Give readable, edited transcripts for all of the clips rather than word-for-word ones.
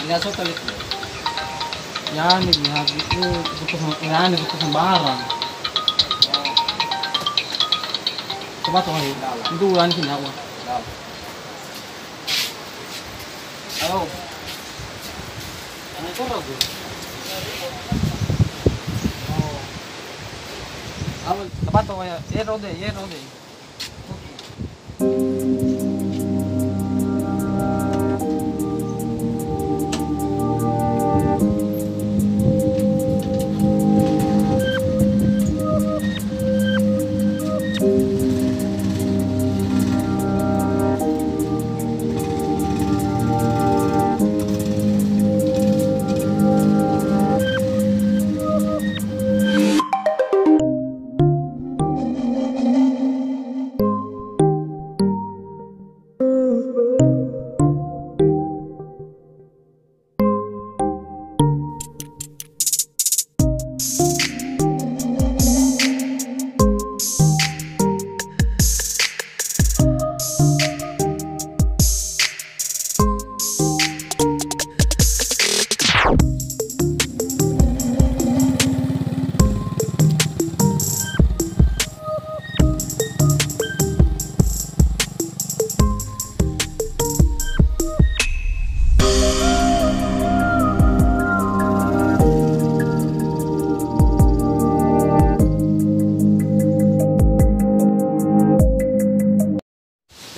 Inasok ulit mo. Yan, naghihagi ko. Yan, gusto sa barang. Coba to kayo. Hindi ulan kinawa. Halo. Ano ito rago? Oh. Coba to kayo. Yero de.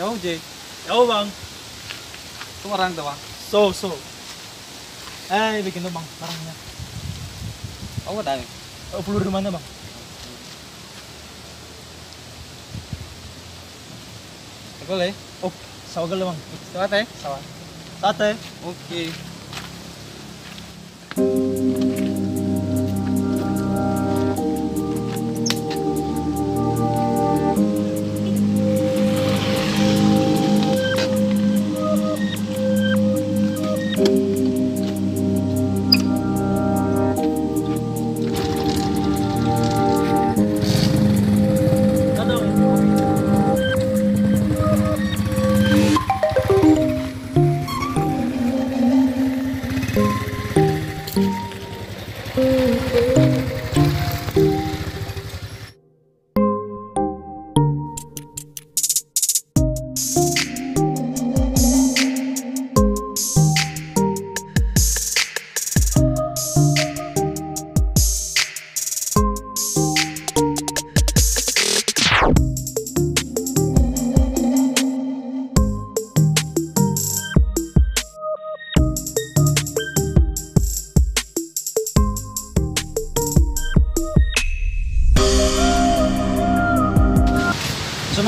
Jauh Jay. Jauh bang. Tumarang daw bang. So. Bikin tuh bang, barangnya. Oh, dami. 10 rumah na bang. Boleh. Oh, sawa gal bang. Sawa teh? Sawa. Tate. Oke.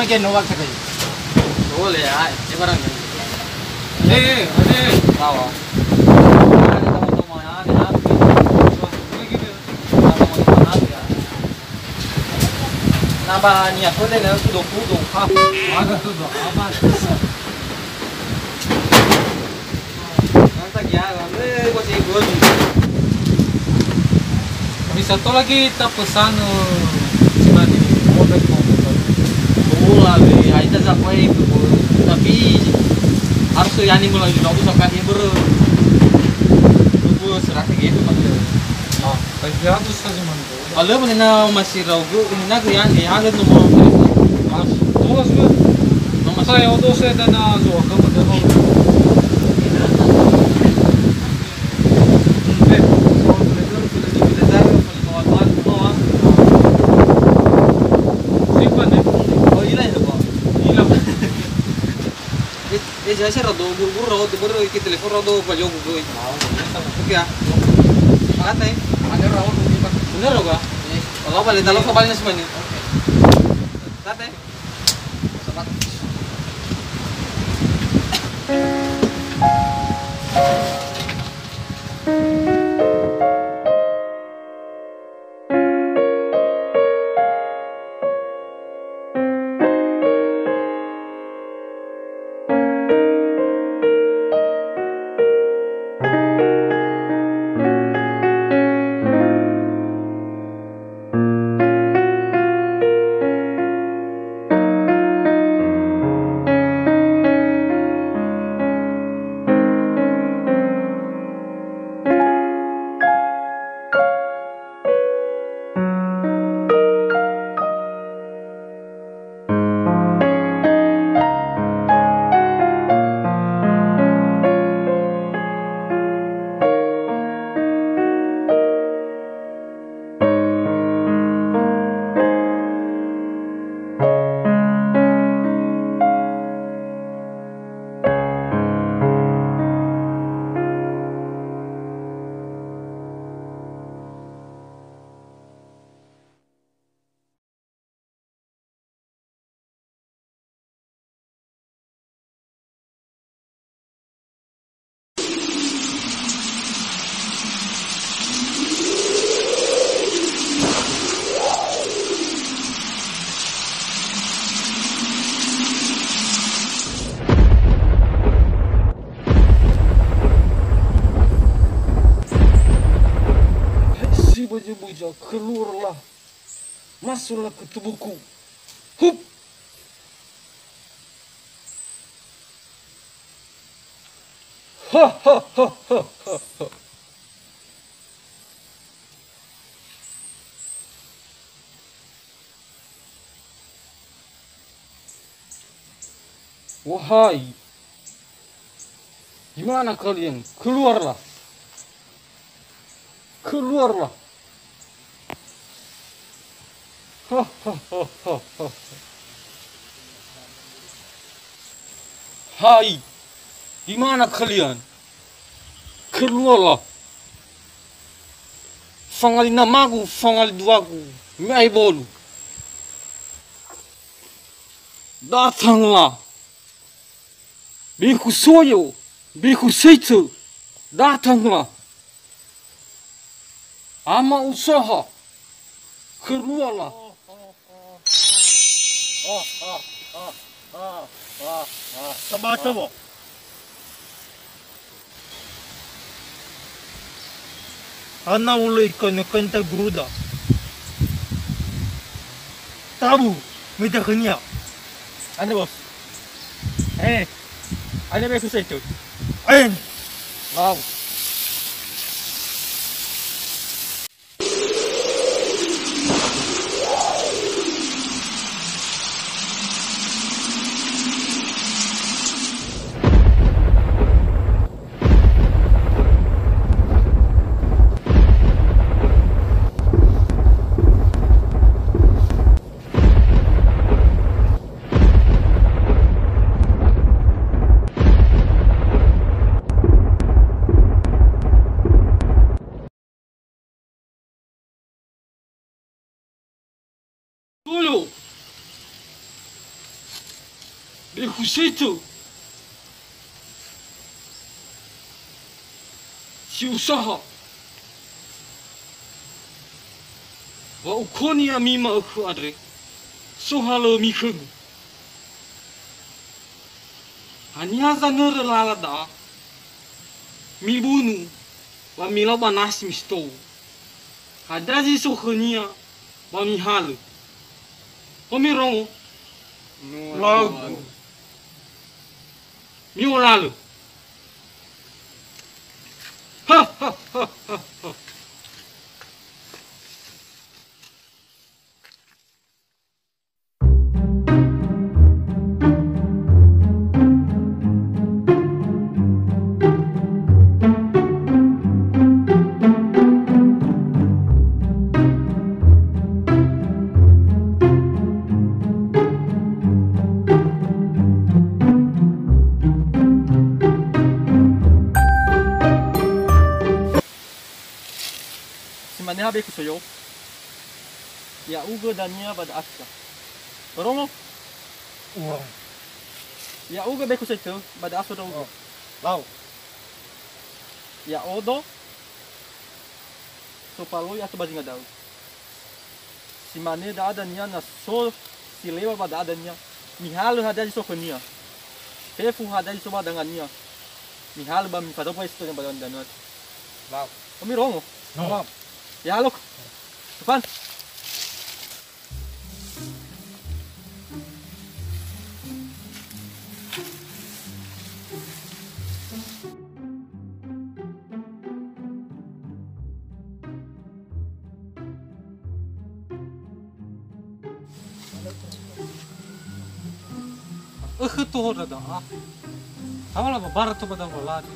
kayak nowak sekali. Boleh ya, ini barangnya. Ada. Tahu. Ada teman-teman ada api. Teman-teman api ya. Nambah niat boleh nggak kudung. Ada tuh, apa? Nanti ya, kok sih gue. Bisa tuh lagi kita pesan cuma di mobil. Bola, aja sampai itu, tapi harus tuh yani mulai dulu sampai akhir gue serah gitu kan. Ah, kayak itu saja mantu. Kalau boleh na masih ragu, ini nak yani ada nomor telepon. Mas, tuh sudah. Nomor Saya udah saya dan zo kamu dah. Jasa rado buru rado ke telepon rado palyo gue. Oke ya. Makata eh. Ada rawat di mana? Bener ga? Kalau balik talau ke balik semua nih. Oke. Tate. Sobat. Baju-baju keluarlah, masuklah ke tubuhku. Hup. Ha ha ha ha ha ha. Wahai, gimana kalian? Keluarlah. Keluarlah. Hai, di mana kalian? Keluarlah. Fangali namaku, fangali duaku, mai bolu. Datanglah. Biku soyo, biku seitu. Datanglah. Ama usaha. Keluarlah. Coba. Ana mulai kanta gruda. Tabu, minta kenya. Anda bos. Anda beku itu. Wow. kusito. Si usaha. Wa ukoni a mima aku adre. Sohalo mikung. Hanya zanur lalada. Mi bunu. Wa mila banas misto. Hadazi sohania. Wa mi halu. Omirong. Lagu. Mi olalu. Ha ha ha ha ha. Simane habe kusoyo. Ya ugo dania pada aska. Rongo. Uang. Ya ugo be kusoyo pada aso do ugo. Lau. Ya odo. So paloi atau bajinga dau. Simane da adania na so silewa pada adania. Mihalu hadali sokonia. Fefu hadali soba dangania. Mihalu ba mi pada pa isto yang pada danat. Lau. Omi rongo. No. Ya look. Depan. Tuh ada ah. Awal apa barat tuh pada lari.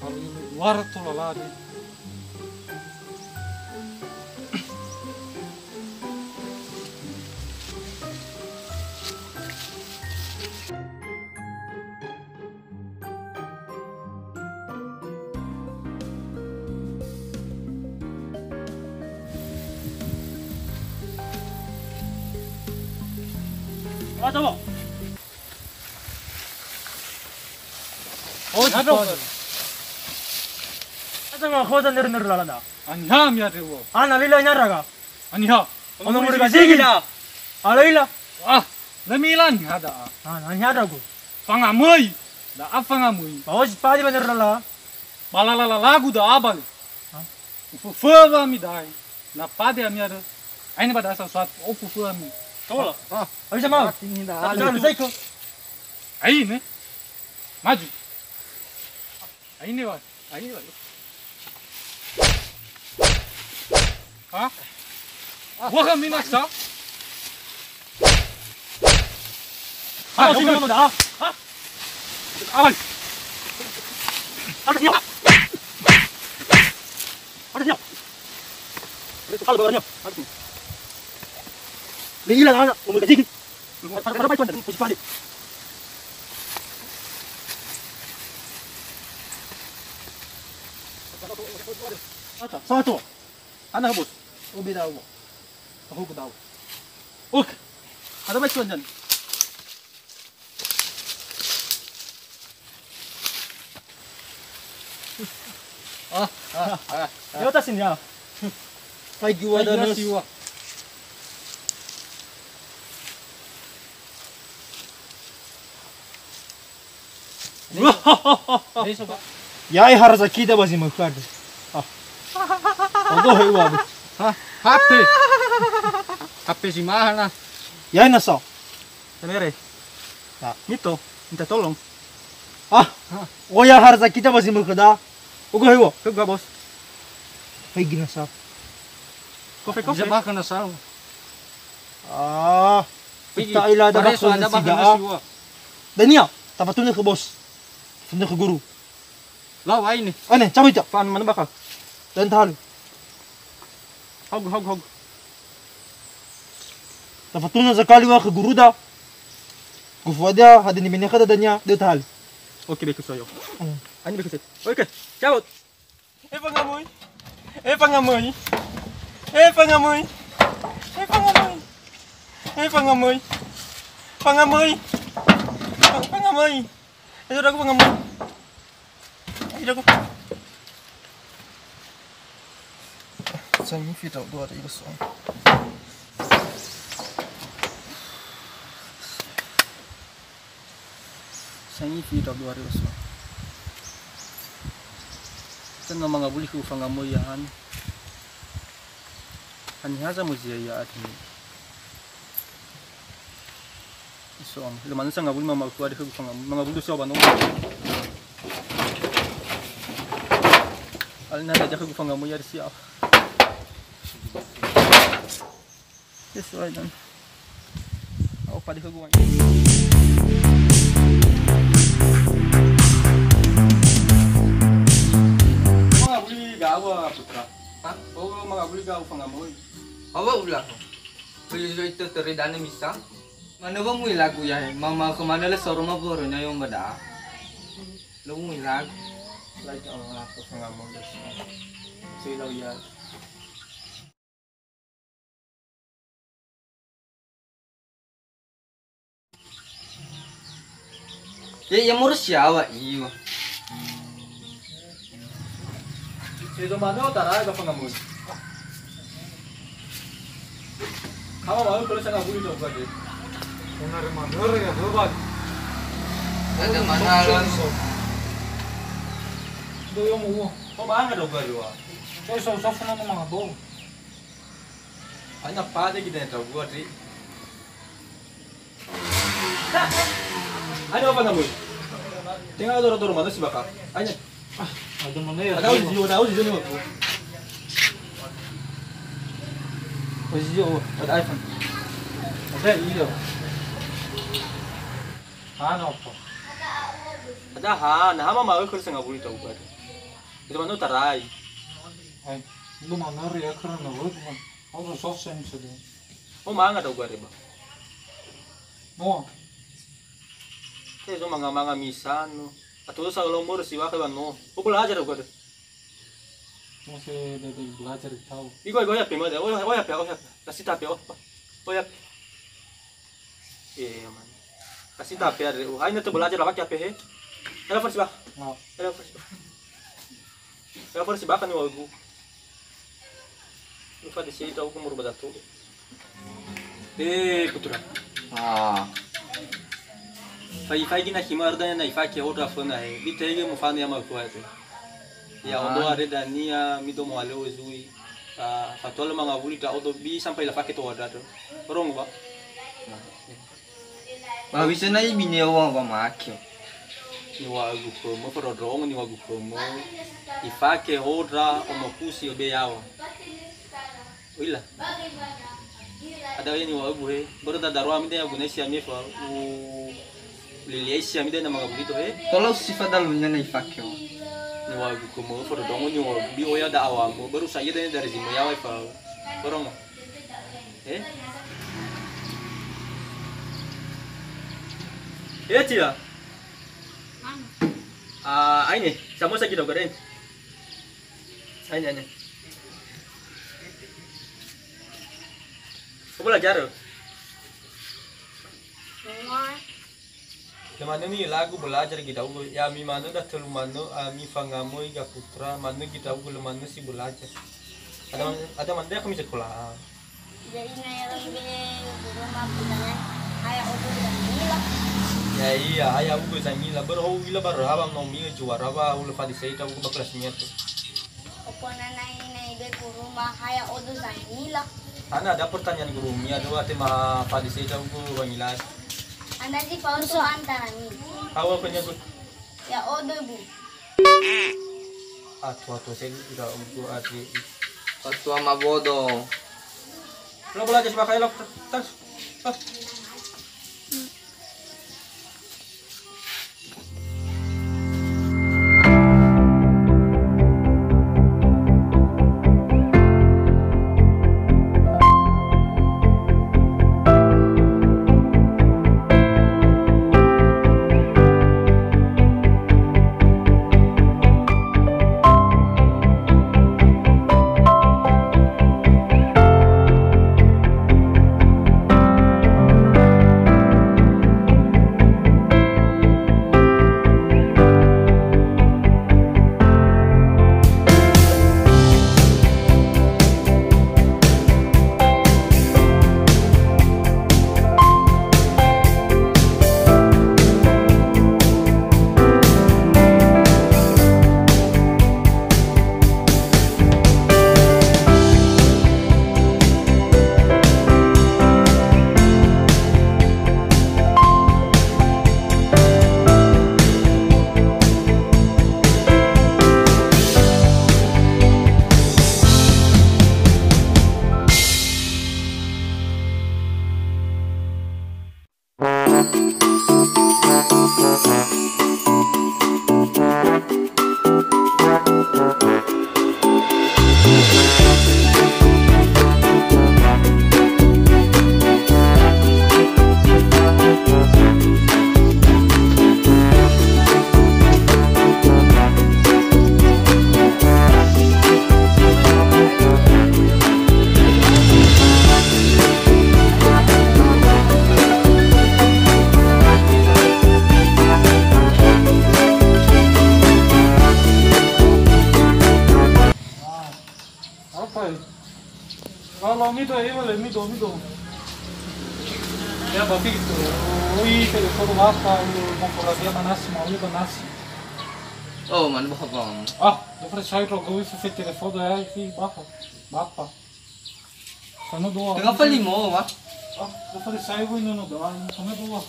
Kalau ini luar tuh lari. Coba. Oh, ada. Asa nga khoda ner lalada. Anya mi ada wo. Ana lila nyaraga. Anya. Ono muri ga sigila. Alaila. Ah, namilan ada. Ana nyara go. Pangamui. Da afangamui. Bawas padi bener lala. Balala lagu da abal. Ufufa mi dai. Na pade a mi ada. Ainda pada asa suat ufufa mi. Tola. Avisa mau. Jangan saiko. Aí, né? Maju. Aí, né, ó. Aí, ó. Ah? Wah, mina sa? Ah, sino mo da? Ah. Ay. Ano siya? Ano siya? Kalau bawa niya. Lila na, umulga sige. Para pa ito, pusi pali. Satu. Anak bos. Ubi daw mo. Ako ko daw. Ok. Ada ba ito dyan? Yotasin niya. Kay giwa da nos. Yai harza kita basi makhad. Odo hai babu. Ha, hape. Hape si mahal na. Yai nasa. Temere. Ya. Nito, minta tolong. Oya harza kita basi makhada. Ogo hai wo. Kagwa bos. Kay ginasa. Kopi. Bisa makan na sal. Kita ila da Pareso ada makan na siwa. Dania, tapatun ke bos. Sunda ke guru. Law ay ni. Ane, cabut ya. Fan mana bakal? Dan tahan. Hog. Tapatun zakali wa ke guru da. Gufwadia hada ni minyak da dania de tahan. Oke, beku soyo. Ani beku set. Oke, cabut. Pangamoy. Pangamoy. Pangamoy. Ayo aku pangamoy. Ayo aku. Saya video dua ada 이거 써. Saya video dua ada 이거 써. Kan mga buli ko pangamoy yan. Anihaza mo siya ya atin. So, lumayan sa ngabul mama ko ada ko mga bulu siya ba no? Alin na dajak ko pangamoy yar siya. Yes, right then. Ako pa di ko gumawa. Mga buli gawa putra. Ha? Oo, mga buli gawa pangamoy. Apa ulah? Beli itu teridana misa. Mana bang lagu ya? Mama kemana lah sorong apa orangnya yang beda? Lu lagu. Like ang ako pangamoy. Sila yan. Ya murus siapa iyo? Sila mana taray ka pangamoy. Kamu mau kalau saya ngabuli dong berarti. Benar ya, hebat. Ada mana lah? Do yang mau. Oh mana dong berarti wah. So na mga do. Anak pada kita yang tahu berarti. Ano apa ngabuli? Tinggal doro mana sih bakal? Ayo. Ada mana ya? Tahu sih ni aku. Posisi ada iPhone. Ada iyo. Ano po? Ada nah mama mau kalau saya ngabuli tahu berarti. Itu mana taray. Ay, lumanar ya karena wala man. Ako soft sense do. Oh mana tahu berarti ba? Mo, Itu mga misa no. Atau sa lomor si wakil no. O belajar berarti. masih dari belajar tahu. Igo ya pemo de. Oh ya. Kasih tapi oh. Oh ya. Man. Kasih tapi ada. Oh, ini tuh belajar apa kaya he? Ada versi bah. Nah, Ada versi bah. Ada versi bah kan wagu. Lupa di sini tahu kumur badatu. Putra. Fai gina himar dan na ifaki outra fana he. Bitege mufano ya makwate. Ya ondo areda nia mido mwale ozui. Fatole mga buli ta odo bi sampai la fake to wadato. Rong ba? Bisa na ibini awang pamakyo. Ni wagu promo for rong ni wagu promo. Ifake outra omokusi obe yao. Wila. Ada ni wagu he. Baru da darwa mi de agunesi amefa u liliesi mi de na mga buli to he. Kalau sifat dalunya na ifakyo. Ni wagu como for rong ni wagu bi oya da awamo baru saya dari zimo yawa fa. Rong. Tia. Ini, sama saya kita goreng. Ini. Kau belajar? Mana ni lagu belajar kita ya mi mana dah terlalu mana mi fangamoy ga putra mana kita mana si belajar. Ada mana dia kami sekolah. Jadi naya lagi di rumah putanya ayah udah gila. Ya iya, ayah ugo zangila baru gila baru abang nomi juara ba ulo fadi seita ugo baklasnya tuh. Opo na nai be ku rumah ayah udah gila. Ana ada pertanyaan guru mi ada tema fadi seita ugo bangila. Anda di pauso antara ni. Tahu apa nyebut? Ya udah bu. Tua saya udah ugo adri. Patua mabodo. Lo belajar sebagai lo tas. Kalau mito vale mito. Ya papi itu, oi telepon apa, mau kalau dia panas mau dia panas. Oh, mana ba bang? Depois sai para o esse telefone é que bapa. Só não doa. Tengah palimo ba? Depois sai o não doa, só não doa.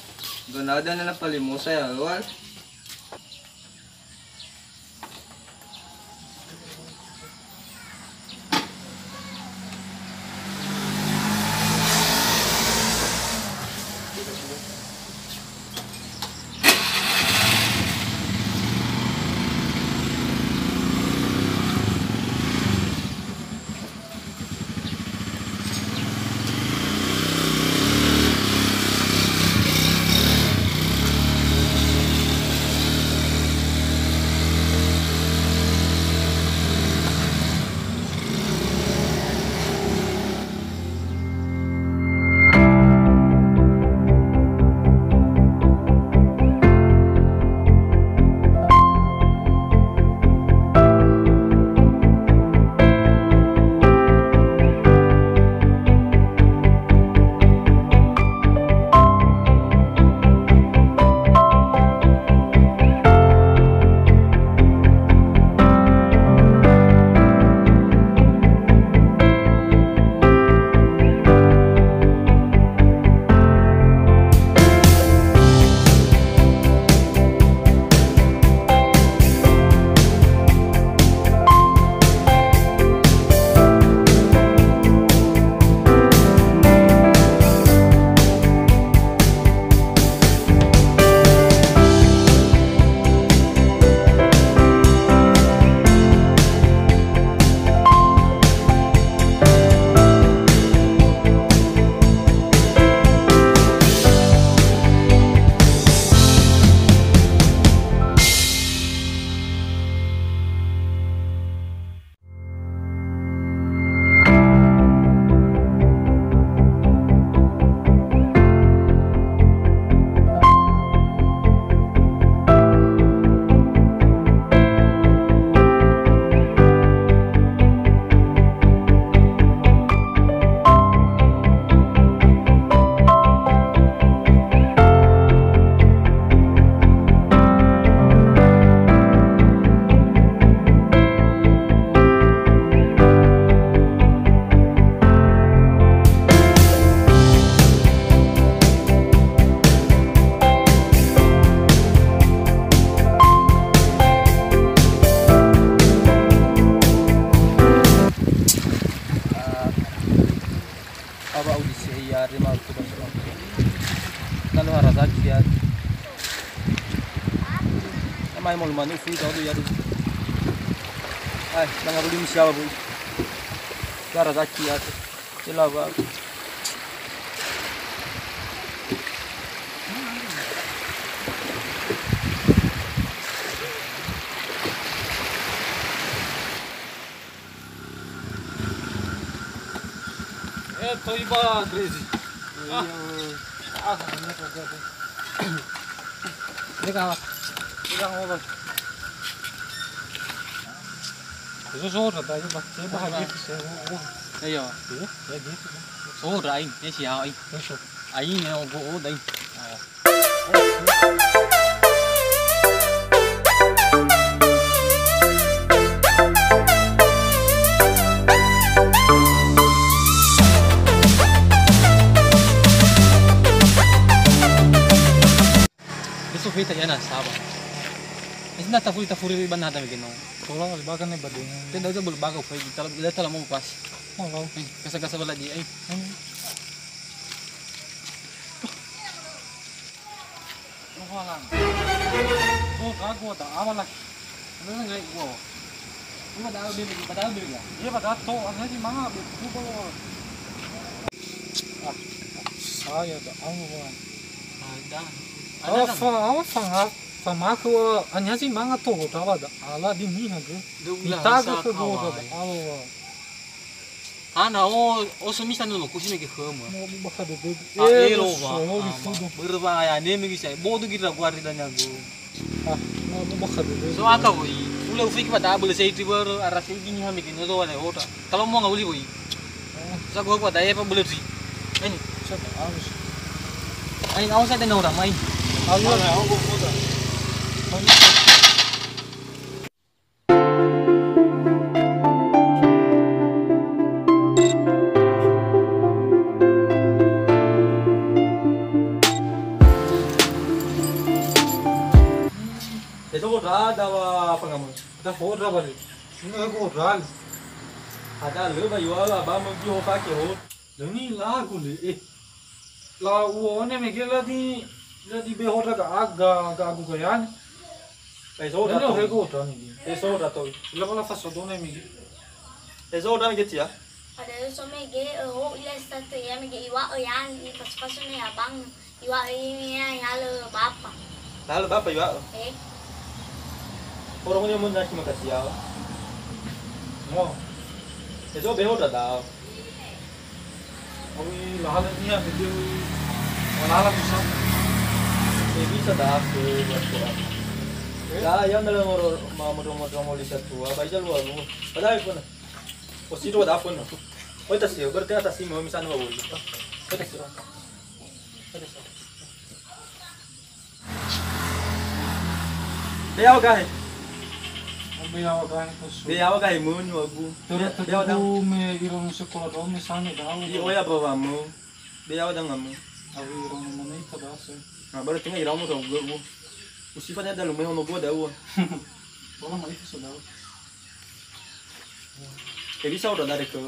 Ganada na palimo saya, wal. Mai mol manu fui tau tu yadu. Ai, nang aru dim siapa bu. Cara zaki ya. Celaba. To iba crazy. Legal, over. Isso zorra, daí bater barra aqui, Đây rồi. Số rồi anh, cái xìa anh. Ấy nè, gỗ đây. Isso feita ya na saba. Isn't that tafuri iban nada begini. Kalau bagan nih badung. Tidak ada berbagai foi kita telah mau pas. Kalau Kasa bala di ay. Oh, kago da awala. Ano nga gua? Ano daw bibig ya? Iya pada to, ano sih mga buko. Saya da awala. Ada. Famaku anya sih mga to tawa da ala di ni hagu. Itago ko go da awala. Ana o sumisa no kusime ke khama. Mo baka de de. Ero ba. Berba ya ne mi sai bodu gira guardi da nyago. Mo baka de de. So aka woi boleh ufik pada boleh saya itu baru arah sini kami kini tuh ada hotel. Kalau mau nggak boleh boy. Saya gua pada apa boleh sih. Ini. Ini awak saya tenang orang main. Itu udah ada apa kamu? Ada hotel balik. Ini aku hotel. Ada lu bayu apa mau jual pakai hot. Ini lagu deh. La uone me gela di behoda ga agu gayan. Itu udah Ini tuh. aku hotel nih. Itu udah tuh. La bala faso dona mi. Itu udah gitu ya. Ada so mege ho ila satu ya mege iwa yan pas ne abang iwa ini ya le bapa. Lalu bapak juga. Orangnya mau nasi makan siang. Oh, Itu beho udah tahu. awi lahalan niya video wala bisa. Bisa dah ke buat. Ya, yang dalam mau lihat tua, baca luar lu. Ada iPhone. Posisi dua iPhone. Oh, itu sih, berarti atas sih mau misalnya mau boleh. Itu sih. Dia apa Obi awa gahin paso. Dia apa mau aku. Dia tahu me irong sekolah do me sana daw. Iya, oh ya bawa kamu. Dia apa kamu? Awi irong mana itu dah se. Nah, baru tinggal iramu dong gue. Usifannya ada lumayan mau gue dah. Bola mai itu daw. Bisa udah dari ke.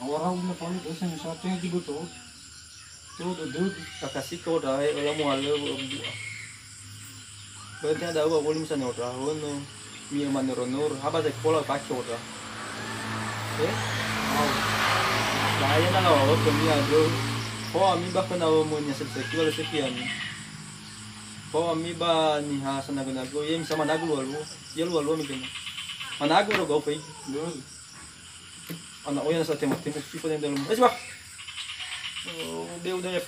Awara ulah paling dosa ni satu yang dibuat tuh. Tuh duduk. Kakasih kau dah, kalau mau halu. Berarti ada apa boleh misalnya udah, no. Mie mana ronor, apa sih pola pakai udah. Bahaya na lawa kami ada. Oh, ami ba kana mo niya sa sexual sekian. Oh, ami ba ni ha sa nago yem sama nago walu. Yelu walu mi kena. Manago ro go fai. Ana oyan sa tema tema tipo dentro. Esse ba. Oh, deu deu